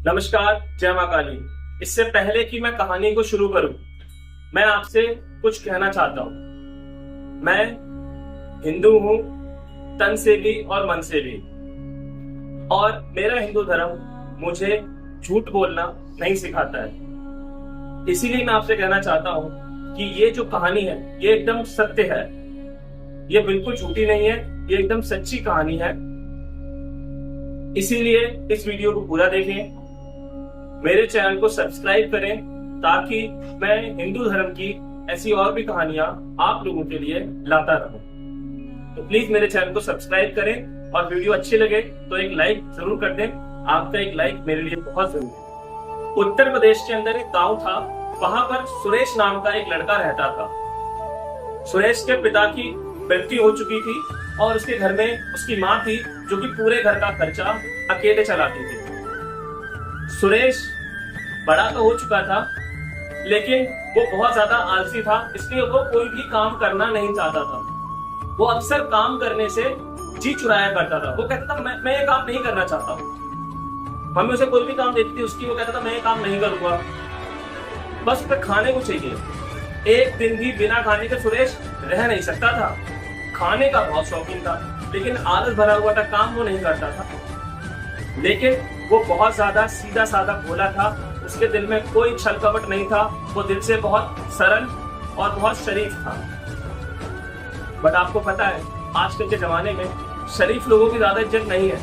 नमस्कार, जय मां काली। इससे पहले कि मैं कहानी को शुरू करूं, मैं आपसे कुछ कहना चाहता हूं। मैं हिंदू हूं, तन से भी और मन से भी, और मेरा हिंदू धर्म मुझे झूठ बोलना नहीं सिखाता है। इसीलिए मैं आपसे कहना चाहता हूं कि ये जो कहानी है ये एकदम सत्य है, ये बिल्कुल झूठी नहीं है, ये एकदम सच्ची कहानी है। इसीलिए इस वीडियो को पूरा देखें, मेरे चैनल को सब्सक्राइब करें ताकि मैं हिंदू धर्म की ऐसी और भी कहानियां आप लोगों के लिए लाता रहूं। तो प्लीज मेरे चैनल को सब्सक्राइब करें और वीडियो अच्छी लगे तो एक लाइक जरूर कर दें। आपका एक लाइक मेरे लिए बहुत जरूरी है। उत्तर प्रदेश के अंदर एक गांव था, वहां पर सुरेश नाम का एक लड़का रहता था। सुरेश के पिता की मृत्यु हो चुकी थी और उसके घर में उसकी माँ थी जो कि पूरे घर का खर्चा अकेले चलाती थी। सुरेश बड़ा तो हो चुका था लेकिन वो बहुत ज्यादा आलसी था, इसलिए वो कोई भी काम करना नहीं चाहता था। वो अक्सर काम करने से जी चुराया करता था। वो कहता था मैं ये काम नहीं करना चाहता हूँ। मम्मी उसे कोई भी काम देती थी उसकी, वो कहता था मैं ये काम नहीं करूंगा, बस उसे खाने को चाहिए। एक दिन भी बिना खाने के सुरेश रह नहीं सकता था। खाने का बहुत शौकीन था लेकिन आलस भरा हुआ था, काम वो नहीं करता था। लेकिन वो बहुत ज्यादा सीधा साधा भोला था, उसके दिल में कोई छल कपट नहीं था। वो दिल से बहुत सरल और बहुत शरीफ था। बट आपको पता है आजकल के जमाने में शरीफ लोगों की ज्यादा इज्जत नहीं है।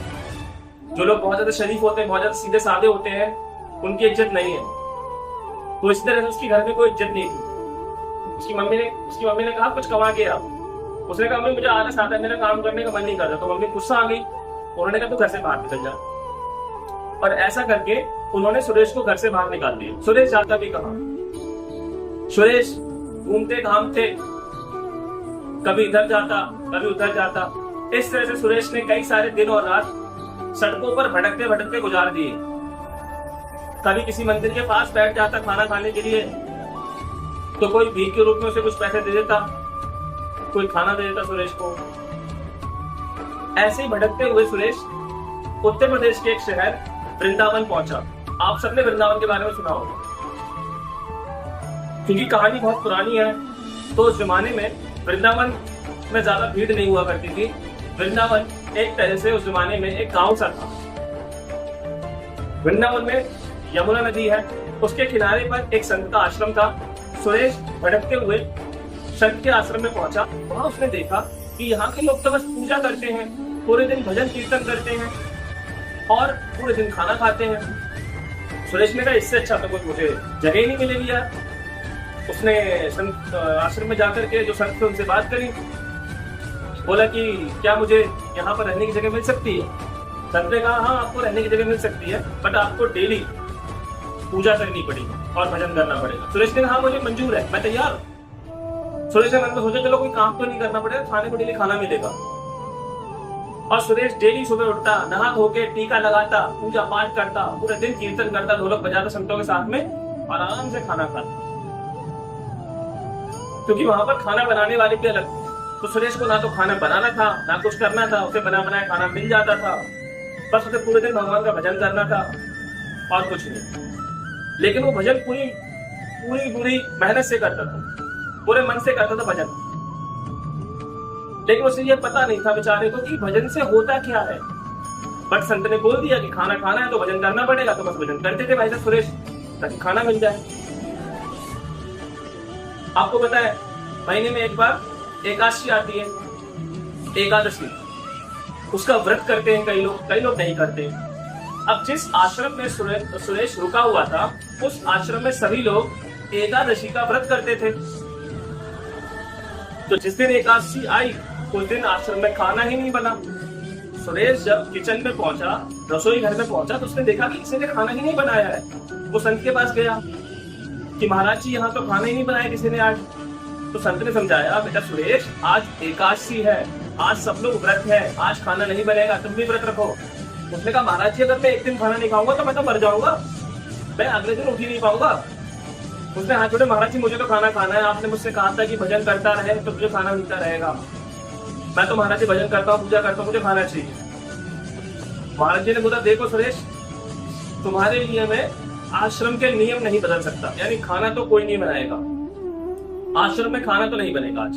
जो लोग बहुत ज्यादा शरीफ होते हैं, बहुत ज्यादा सीधे साधे होते हैं, उनकी इज्जत नहीं है। तो इस तरह से उसके घर में कोई इज्जत नहीं थी। उसकी मम्मी ने कहा कुछ कमा के आ। उसने कहा मम्मी मुझे आलस आता है, मेरा काम करने का मन नहीं करता। तो मम्मी गुस्सा आ गई, उन्होंने कहा तू घर से बाहर निकल जा। और ऐसा करके उन्होंने सुरेश को घर से बाहर निकाल दिया। सुरेश जाता भी कहां? सुरेश घूमते घामते कभी इधर जाता कभी उधर जाता। इस तरह से सुरेश ने कई सारे दिन और रात सड़कों पर भटकते भटकते गुजार दिए। कभी किसी मंदिर के पास बैठ जाता खाना खाने के लिए, तो कोई भीख के रूप में उसे कुछ पैसे दे देता, कोई खाना दे देता सुरेश को। ऐसे ही भटकते हुए सुरेश उत्तर प्रदेश के एक शहर वृंदावन पहुंचा। आप सबने वृंदावन के बारे में सुना होगा क्योंकि कहानी बहुत पुरानी है। तो उस जमाने में वृंदावन में ज्यादा भीड़ नहीं हुआ करती थी। वृंदावन एक तरह से उस जमाने में एक गांव सा था। वृंदावन में यमुना नदी है, उसके किनारे पर एक संत का आश्रम था। सुरेश भटकते हुए संत के आश्रम में पहुंचा। वहां उसने देखा कि यहाँ के लोग तो बस पूजा करते हैं, पूरे दिन भजन कीर्तन करते हैं और पूरे दिन खाना खाते हैं। सुरेश ने कहा इससे अच्छा तो कुछ मुझे जगह ही नहीं मिलेगी यार। उसने संत आश्रम में जाकर के जो संत थे उनसे बात करी, बोला कि क्या मुझे यहाँ पर रहने की जगह मिल सकती है? संत ने कहा हाँ आपको रहने की जगह मिल सकती है, बट आपको डेली पूजा करनी पड़ेगी और भजन करना पड़ेगा। सुरेश ने कहा मुझे मंजूर है, मैं तैयार हूँ। सुरेश ने मन में सोचा चलो कोई काम तो नहीं करना पड़ेगा, खाने को डेली खाना मिलेगा। और सुरेश डेली सुबह उठता, नहा धो के टीका लगाता, पूजा पाठ करता, पूरे दिन कीर्तन करता, ढोलक बजाता संतों के साथ में और आराम से खाना खाता। क्योंकि वहां पर खाना बनाने वाले भी अलग। तो सुरेश को ना तो खाना बनाना था ना कुछ करना था, उसे बना बनाया खाना मिल जाता था। बस उसे पूरे दिन भगवान का भजन करना था और कुछ नहीं। लेकिन वो भजन पूरी मेहनत से करता था, पूरे मन से करता था भजन। लेकिन उसे ये पता नहीं था बेचारे को कि भजन से होता क्या है। बट संत ने बोल दिया कि खाना खाना है तो भजन करना पड़ेगा, तो बस भजन करते थे भाई साहब सुरेश ताकि खाना मिल जाए। आपको पता है महीने में एक बार एकादशी आती है, एकादशी। उसका व्रत करते हैं कई लोग नहीं करते। अब जिस आश्रम में सुरेश रुका हुआ था उस आश्रम में सभी लोग एकादशी का व्रत करते थे। तो जिस दिन एकादशी आई उस दिन आश्रम में खाना ही नहीं बना। सुरेश जब किचन में पहुंचा, रसोई घर में पहुंचा, तो उसने देखा कि किसी ने खाना ही नहीं बनाया है। वो संत के पास गया कि महाराज जी यहाँ तो खाना ही नहीं बनाया किसी ने आज। तो संत ने समझाया बेटा सुरेश आज एकादशी है, आज सब लोग व्रत है, आज खाना नहीं बनेगा, तुम भी व्रत रखो। उसने कहा महाराज जी अगर मैं एक दिन खाना नहीं खाऊंगा तो मैं तो मर जाऊंगा, मैं अगले दिन उठ ही नहीं पाऊंगा। उसने हाथ जोड़े, महाराज जी मुझे तो खाना खाना है, आपने मुझसे कहा था कि भजन करता रहे तो मुझे खाना मिलता रहेगा। मैं तो महाराज जी भजन करता हूँ, पूजा करता हूँ, मुझे खाना चाहिए। महाराज जी ने बोला देखो सुरेश तुम्हारे लिए मैं आश्रम के नियम नहीं बदल सकता, यानी खाना तो कोई नहीं बनाएगा, आश्रम में खाना तो नहीं बनेगा आज,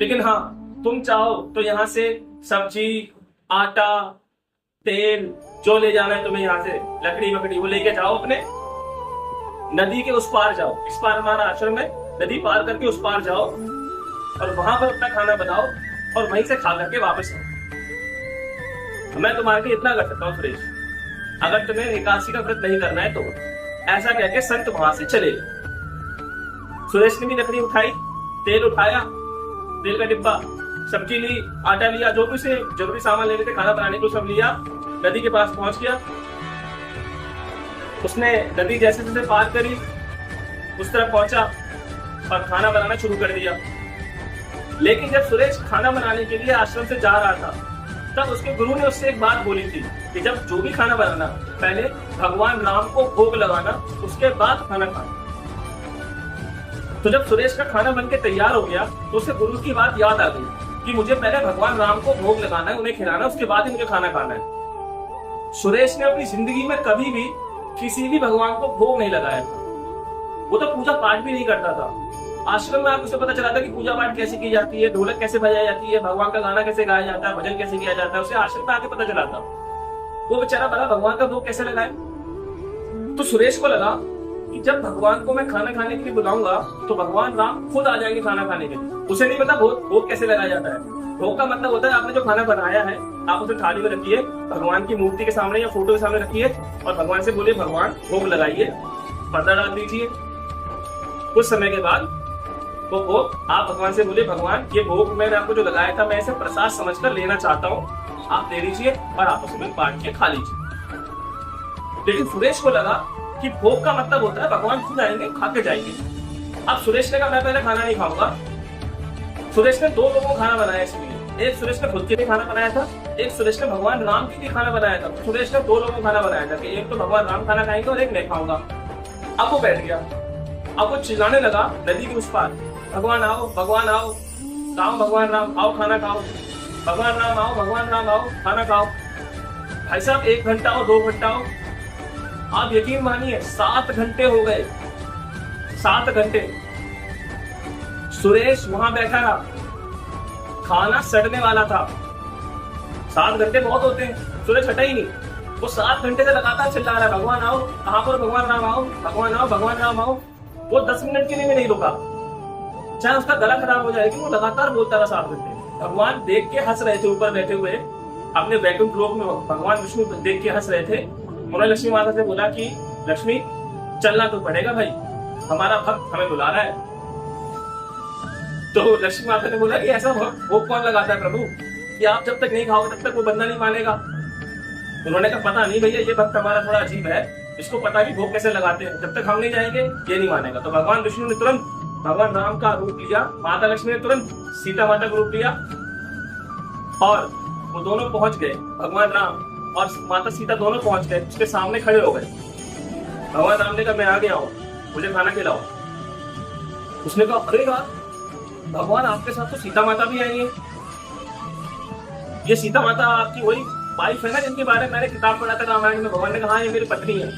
लेकिन हाँ तुम चाहो तो यहाँ से सब्जी, आटा, तेल जो ले जाना है तुम्हें, यहाँ से लकड़ी वकड़ी वो लेके जाओ, अपने नदी के उस पार जाओ, इस पार हमारा आश्रम है, नदी पार करके उस पार जाओ और वहां पर अपना खाना बनाओ और वहीं से खा करके वापस आओ। मैं तुम्हारे लिए इतना कर सकता हूँ सुरेश, अगर तुम्हें एकादशी का व्रत नहीं करना है तो। ऐसा कह के संत वहां से चले। सुरेश ने भी लकड़ी उठाई, तेल उठाया, तेल का डिब्बा, सब्जी ली, आटा लिया, जो भी से जरूरी सामान लेने थे खाना बनाने को सब लिया, नदी के पास पहुंच गया। उसने नदी जैसे जैसे पार करी उस तरफ पहुंचा और खाना बनाना शुरू कर दिया। लेकिन जब सुरेश खाना बनाने के लिए आश्रम से जा रहा था तब उसके गुरु ने उससे एक बात बोली थी कि जब जो भी खाना बनाना पहले भगवान राम को भोग लगाना, उसके बाद खाना खाना। तो जब सुरेश का खाना बनके तैयार हो गया तो उसे गुरु की बात याद आ गई कि मुझे पहले भगवान राम को भोग लगाना है, उन्हें खिलाना, उसके बाद ही मुझे खाना खाना है। सुरेश ने अपनी जिंदगी में कभी भी किसी भी भगवान को भोग नहीं लगाया था, वो तो पूजा पाठ भी नहीं करता था। आश्रम में आपको पता चला था कि पूजा पाठ कैसे की जाती है, ढोलक कैसे बजाई जाती है, भगवान का गाना कैसे गाया जाता है, भजन कैसे किया जाता है, उसे आश्रम में आके पता चला था। वो बेचारा बड़ा भगवान का भोग कैसे लगाए। तो सुरेश को लगा कि जब भगवान को मैं खाना खाने के लिए बुलाऊंगा तो भगवान राम खुद आ जाएंगे खाना खाने के लिए। उसे नहीं पता भोग कैसे लगाया जाता है। भोग का मतलब होता है आपने जो खाना बनाया है आप उसे थाली में रखिए, भगवान की मूर्ति के सामने या फोटो के सामने रखिए और भगवान से बोलिए भगवान भोग लगाइए, पर्दा डाल दीजिए। कुछ समय के बाद वो भोग आप भगवान से बोलिए भगवान ये भोग मैंने आपको जो लगाया था मैं इसे प्रसाद समझकर लेना चाहता हूँ, आप दे दीजिए और आप उसमें बांट के खा लीजिए। लेकिन सुरेश को लगा कि भोग का मतलब होता है भगवान खुद आएंगे खा के जाएंगे। अब सुरेश ने कहा मैं पहले खाना नहीं खाऊंगा। सुरेश ने 2 लोगों को खाना बनाया, इसलिए एक सुरेश ने खुद के लिए खाना बनाया था, एक सुरेश ने भगवान राम के लिए खाना बनाया था। सुरेश ने 2 लोगों को खाना बनाया था कि एक तो भगवान राम खाना खाएंगे और एक मैं खाऊंगा। अब वो बैठ गया, अब वो चिल्लाने लगा नदी के उस पार, भगवान आओ भगवान राम आओ खाना खाओ, भगवान राम आओ खाना खाओ। भाई साहब 1 घंटा हो 2 घंटा हो, आप यकीन मानिए 7 घंटे हो गए, 7 घंटे सुरेश वहां बैठा रहा, खाना सड़ने वाला था। 7 घंटे बहुत होते हैं, सुरेश हटा ही नहीं, वो 7 घंटे से लगातार चिल्ला रहा है भगवान आओ, कहां पर भगवान राम आओ, भगवान राम आओ। वो 10 मिनट के लिए भी नहीं रुका, चाहे उसका गला खराब हो जाए, कि वो लगातार बोलता रहा 7 घंटे। भगवान देख के हंस रहे थे, ऊपर बैठे हुए अपने वैकुंठ लोक में भगवान विष्णु देख के हंस रहे थे। उन्होंने लक्ष्मी माता से बोला कि लक्ष्मी चलना तो पड़ेगा भाई, हमारा भक्त हमें बुला रहा है। तो लक्ष्मी माता ने बोला कि ऐसा भोग कौन लगाता है प्रभु कि आप जब तक नहीं खाओगे तब तक वो बंदा नहीं मानेगा। उन्होंने कहा पता नहीं भैया, ये भक्त हमारा थोड़ा अजीब है, इसको पता भी भोग कैसे लगाते हैं, जब तक हम नहीं जाएंगे ये नहीं मानेगा। तो भगवान विष्णु ने तुरंत भगवान राम का रूप लिया, माता लक्ष्मी ने तुरंत सीता माता का रूप लिया और वो दोनों पहुंच गए, भगवान राम और माता सीता दोनों पहुंच गए, उसके सामने खड़े हो गए। भगवान राम ने कहा मैं आ गया हूँ, मुझे खाना खिलाओ। उसने कहा अरे यार भगवान आपके साथ तो सीता माता भी आई है, ये सीता माता आपकी वही वाइफ है ना जिनके बारे में मैंने किताब पढ़ा था रामायण में। भगवान ने कहा ये मेरी पत्नी है।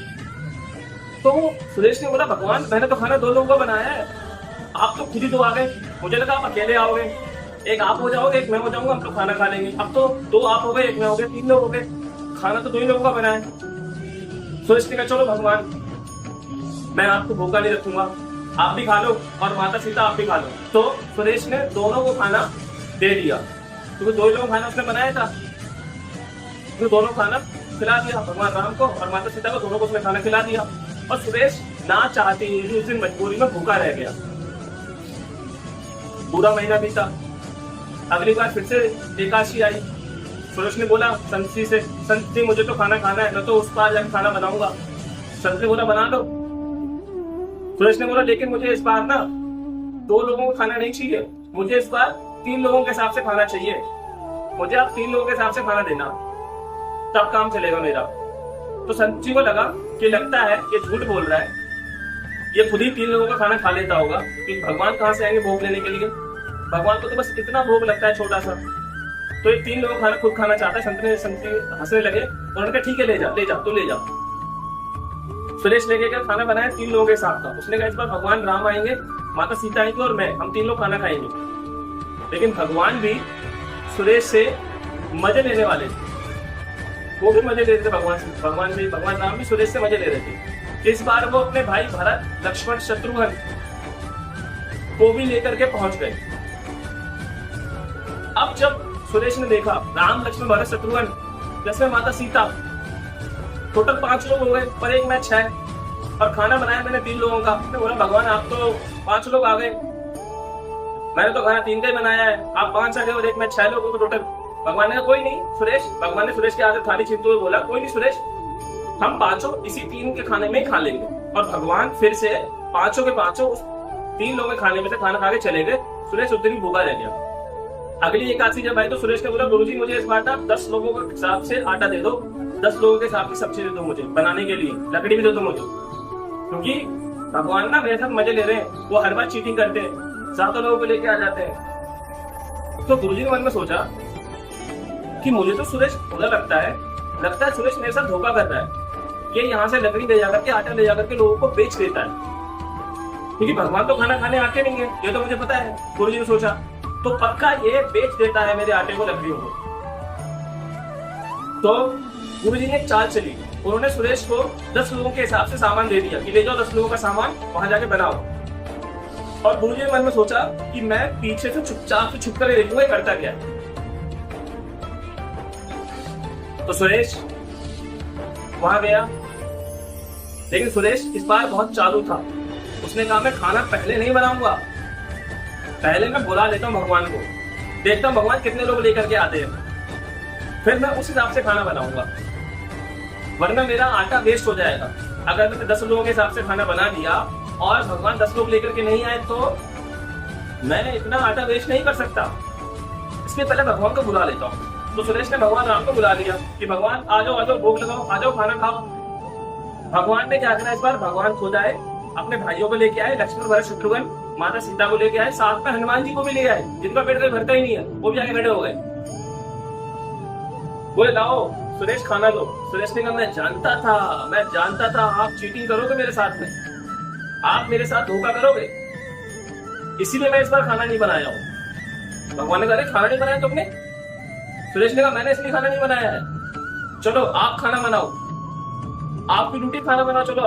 तो सुरेश ने बोला भगवान मैंने तो खाना 2 लोगों का बनाया है, आप तो खुद ही तो आ गए, मुझे लगा आप अकेले आओगे, एक आप हो जाओगे एक मैं हो जाऊंगा, हम लोग खाना खा लेंगे। अब तो 2 आप हो गए एक मैं हो गए, 3 लोग हो गए, खाना तो 2 ही लोगों का बना है। सुरेश ने कहा चलो भगवान मैं आपको भूखा नहीं रखूंगा, आप भी खा लो और माता सीता आप भी खा लो। तो सुरेश ने दोनों को खाना दे दिया, क्योंकि 2 लोगों खाना उसने बनाया था, तो दोनों खाना खिला दिया भगवान राम को और माता सीता को, दोनों को उसने खाना खिला दिया। और सुरेश ना चाहते ही उस दिन मजबूरी में भूखा रह गया। पूरा महीना बीता, अगली बार फिर से एकादशी आई। सुरेश ने बोला संत जी से, संत जी मुझे तो खाना खाना है, मैं तो उस पार जाकर खाना बनाऊंगा। संत ने बोला बना लो। सुरेश ने बोला लेकिन मुझे इस बार ना 2 लोगों को खाना नहीं चाहिए, मुझे इस बार 3 लोगों के हिसाब से खाना चाहिए, मुझे आप 3 लोगों के हिसाब से खाना देना, तब काम चलेगा मेरा। तो संत जी को लगा कि लगता है ये झूठ बोल रहा है, ये खुद ही 3 लोगों का खाना खा लेता होगा, कि भगवान कहाँ से आएंगे भोग लेने के लिए, भगवान को तो बस इतना भोग लगता है छोटा सा, तो ये 3 लोगों का खाना खुद खाना चाहता है। संत जी हंसने लगे, उन्होंने कहा ठीक है ले जा तू ले जा। सुरेश लेके गया, खाना बनाया 3 लोगों के साथ था। उसने कहा इस बार भगवान राम आएंगे, माता सीता आएंगे और मैं, हम 3 लोग खाना खाएंगे। लेकिन भगवान भी सुरेश से मजे लेने वाले थे, वो भी मजे ले रहे थे भगवान राम भी सुरेश से मजे ले रहे थे। इस बार वो अपने भाई भरत, लक्ष्मण, शत्रुघ्न को भी लेकर के पहुंच गए। अब जब सुरेश ने देखा राम, लक्ष्मण, भरत, शत्रुघ्न जैसे माता सीता, टोटल 5 लोग हो गए पर एक मैच 6, और खाना बनाया मैंने 3 लोगों का। मैं बोला भगवान आप तो 5 लोग आ गए, मैंने तो खाना 3 का ही बनाया है, आप 5 आ गए और एक मैच 6 लोग हो टोटल। भगवान ने कहा कोई नहीं सुरेश, भगवान ने सुरेश के आगे थाली छीनते हुए बोला कोई नहीं सुरेश, हम 5 इसी 3 के खाने में ही खा लेंगे। और भगवान फिर से 5 के 5 उस 3 लोगों के खाने में से खाना खा के चले गए। सुरेश उस दिन ही भूखा रह गया। अगली एकादशी जब आई तो सुरेश ने बोला गुरुजी मुझे इस बार 10 लोगों के हिसाब से आटा दे दो, 10 लोगों के हिसाब की सब्जी दे दो मुझे बनाने के लिए, लकड़ी भी दे दो मुझे, क्योंकि भगवान ना मेरे साथ मजे ले रहे हैं, वो हर बार चीटिंग करते हैं, 7 लोगों को लेके आ जाते हैं। तो गुरुजी ने मन में सोचा कि मुझे तो सुरेश बुरा लगता है सुरेश मेरे साथ धोखा कर रहा है, ये यहाँ से लकड़ी ले जाकर के, आटा ले जाकर के लोगों को बेच देता है, क्योंकि भगवान तो खाना खाने आते नहीं है, ये तो मुझे पता है। गुरुजी ने सोचा तो पक्का ये बेच देता है मेरे आटे को, लकड़ियों को। तो गुरुजी ने एक चाल चली, उन्होंने सुरेश को 10 लोगों के हिसाब से सामान दे दिया कि ले जाओ 10 लोगों का सामान वहां जाके बनाओ। और गुरुजी ने मन में सोचा कि मैं पीछे से चुपचाप से छुप कर देखूंगा करता क्या। तो सुरेश वहां गया, लेकिन सुरेश इस बार बहुत चालू था। उसने कहा मैं खाना पहले नहीं बनाऊंगा, पहले मैं बुला लेता हूँ भगवान को, देखता हूँ भगवान कितने लोग लेकर के आते हैं, फिर मैं उस हिसाब से खाना बनाऊंगा, वरना मेरा आटा वेस्ट हो जाएगा। अगर मैंने 10 लोगों के हिसाब से खाना बना दिया और भगवान 10 लोग लेकर के नहीं आए तो मैं इतना आटा वेस्ट नहीं कर सकता, इसलिए पहले भगवान को बुला लेता हूँ। तो सुरेश ने भगवान राम को बुला लिया कि भगवान आ जाओ भोग लगाओ, आ जाओ खाना खाओ। भगवान ने क्या करा इस बार, भगवान खुद आए, अपने भाइयों को लेके आए, लक्ष्मण, भरत, शत्रुघ्न, माता सीता को लेके आए, साथ में हनुमान जी को भी ले आए, जिनका पेट तो भरता ही नहीं है, वो भी आगे खड़े हो गए। बोले लाओ सुरेश खाना दो। सुरेश ने कहा मैं जानता था आप चीटिंग करोगे मेरे साथ में, आप मेरे साथ धोखा करोगे, इसीलिए मैं इस बार खाना नहीं बनाया हूँ। भगवान ने कहा खाना नहीं बनाया तुमने? सुरेश ने कहा मैंने इसलिए खाना नहीं बनाया है, चलो आप खाना बनाओ, आपकी ड्यूटी खाना बनाओ, चलो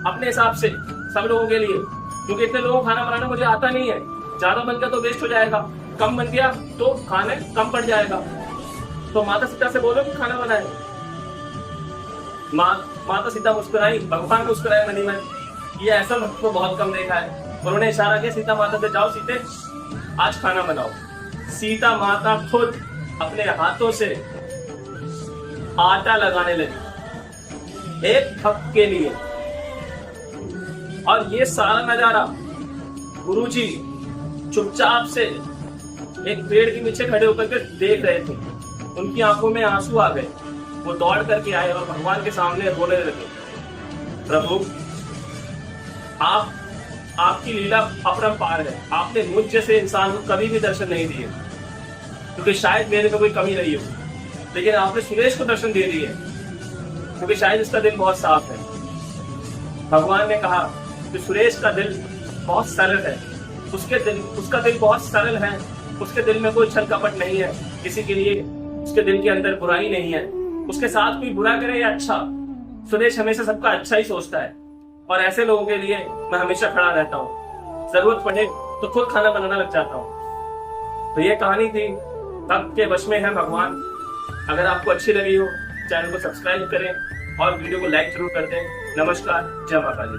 अपने हिसाब से सब लोगों के लिए, क्योंकि इतने लोगों को खाना बनाना मुझे आता नहीं है, ज्यादा बन गया तो वेस्ट हो जाएगा, कम बन गया तो खाने कम पड़ जाएगा। तो माता सीता से बोलो कि खाना बनाए। माता सीता मुस्कुराई, भगवान मुस्कुराए मनी में, ये ऐसा वक्त तो बहुत कम देखा है। उन्होंने इशारा किया सीता माता से, जाओ सीते आज खाना बनाओ। सीता माता खुद अपने हाथों से आटा लगाने लगी एक भक्त के लिए, और ये सारा नजारा गुरुजी चुपचाप से एक पेड़ के नीचे खड़े होकर के देख रहे थे। उनकी आंखों में आंसू आ गए, वो दौड़ करके आए और भगवान के सामने बोलने लगे, प्रभु आपकी लीला अपरंपार है, आपने मुझ जैसे इंसान को कभी भी दर्शन नहीं दिए, क्योंकि शायद मेरे में कोई कमी रही हो, लेकिन आपने सुरेश को दर्शन दे दिए, क्योंकि शायद इसका दिल बहुत साफ है। भगवान ने कहा कि सुरेश का दिल बहुत सरल है, उसका दिल बहुत सरल है, उसके दिल में कोई छल कपट नहीं है, किसी के लिए उसके दिल के अंदर बुराई नहीं है, उसके साथ कोई बुरा करे या अच्छा, सुरेश हमेशा सबका अच्छा ही सोचता है, और ऐसे लोगों के लिए मैं हमेशा खड़ा रहता हूँ, जरूरत पड़े तो खुद खाना बनाना लग जाता हूँ। तो ये कहानी थी भक्त के वश में है भगवान। अगर आपको अच्छी लगी हो चैनल को सब्सक्राइब करें और वीडियो को लाइक जरूर कर दें। नमस्कार, जय माता दी।